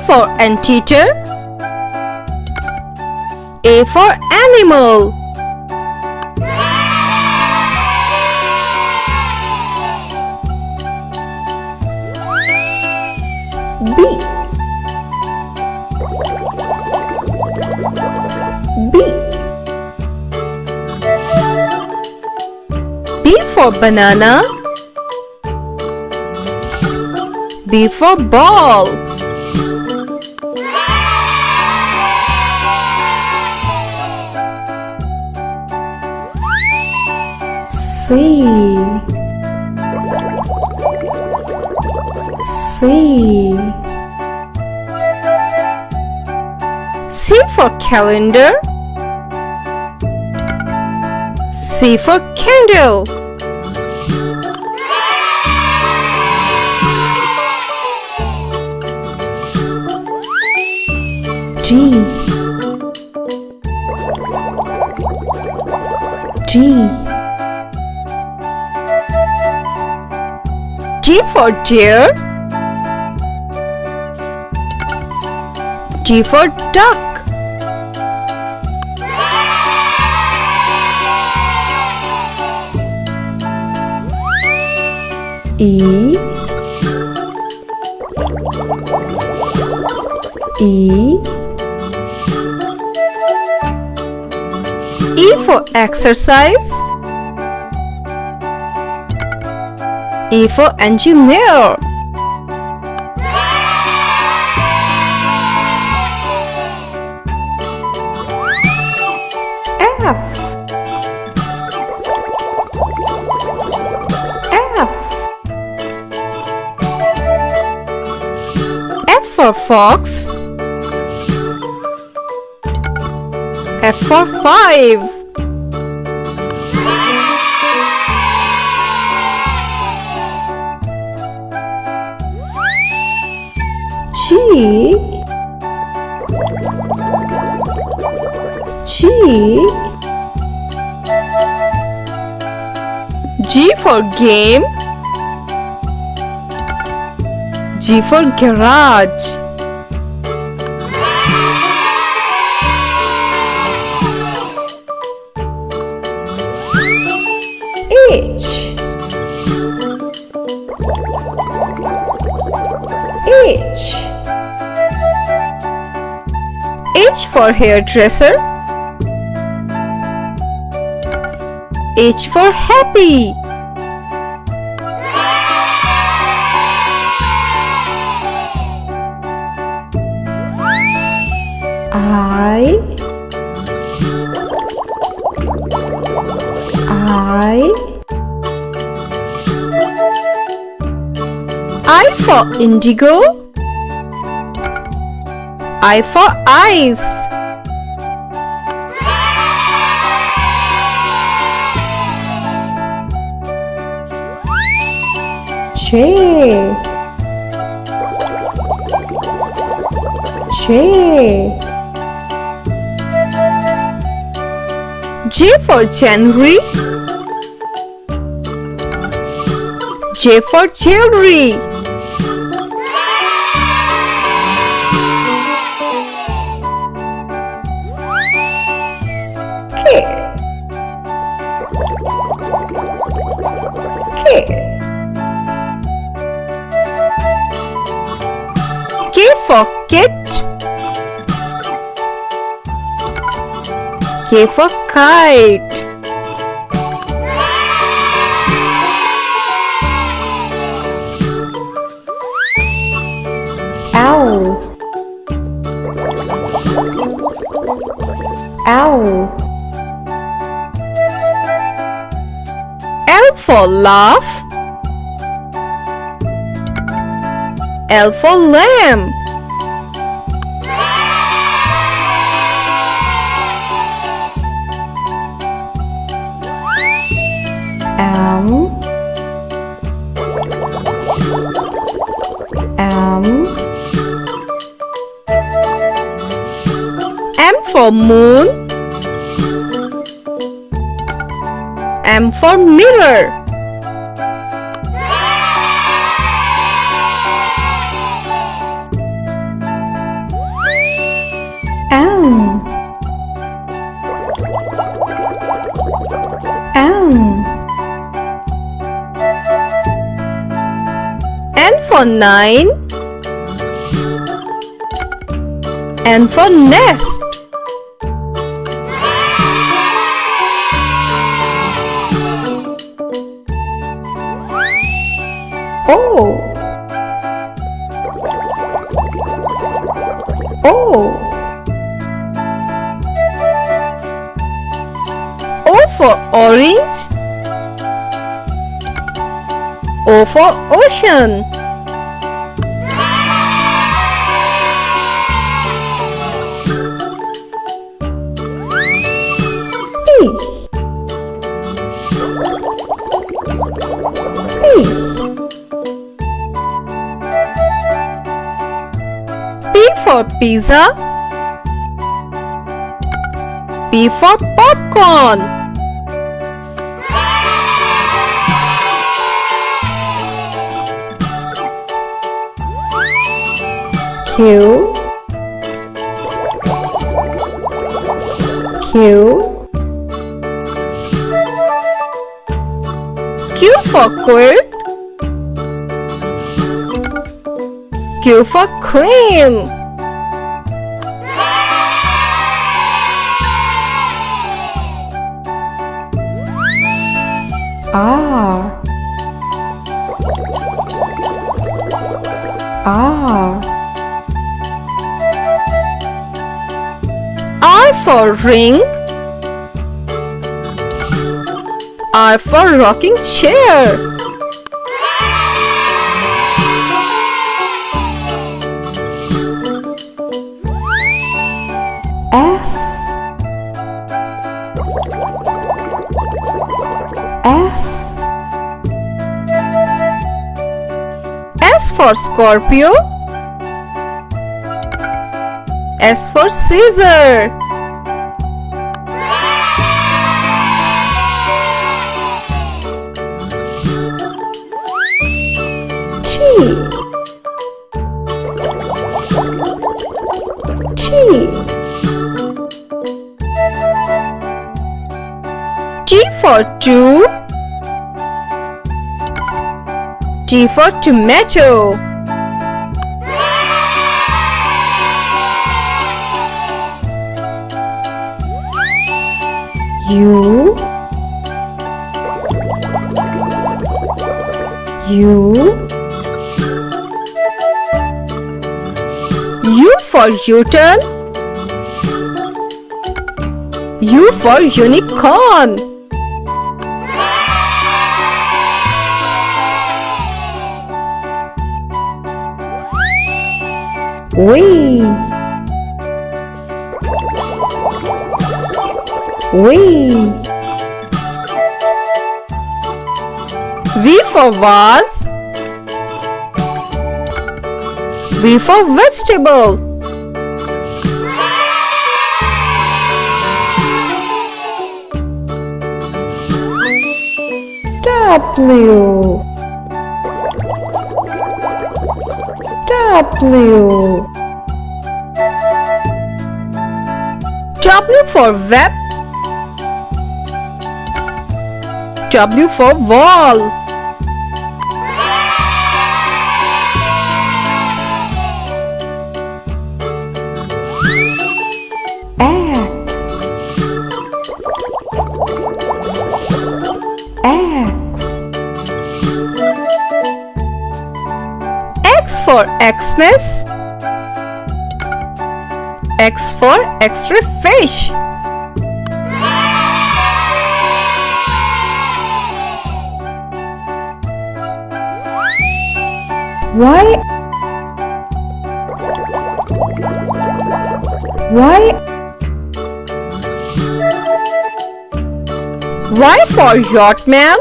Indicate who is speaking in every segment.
Speaker 1: for anteater. A for animal. B. B. B for banana. B for ball. C. C. C for calendar. C for candle. G. G. G for deer. D for duck. E. E. E for exercise. E for engineer. F. F. F for fox. F for 5. G. G. G for game. G for garage. H. H. H for hairdresser. H for happy. I. I for indigo. I for eyes. J. J. J for January. J for jewelry. K. K. K for kit. K for kite. L. L. L for laugh. L for lamb. M. M for moon. M for mirror. N for nine. N for nest. O. O. O for orange. O for ocean. P. P for pizza. P for popcorn. Q. Q. Q for quilt. Q for queen. R. R. R for ring. R for rocking chair. S. S. S for Scorpio. S for scissor. T. T. T for two. T for tomato. U. U. U for U-turn. U for unicorn. V. V. V for vase. V for vegetable. W. W. W for web. W for wall. X. X. X for Xmas. X for X-ray fish. Y. Y. Y for yachtman.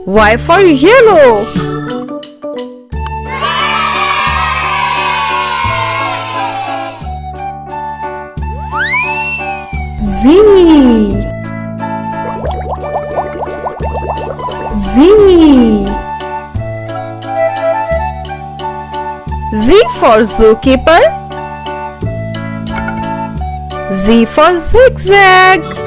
Speaker 1: Y for yellow. Z. Z. Z for zookeeper. Z for zigzag.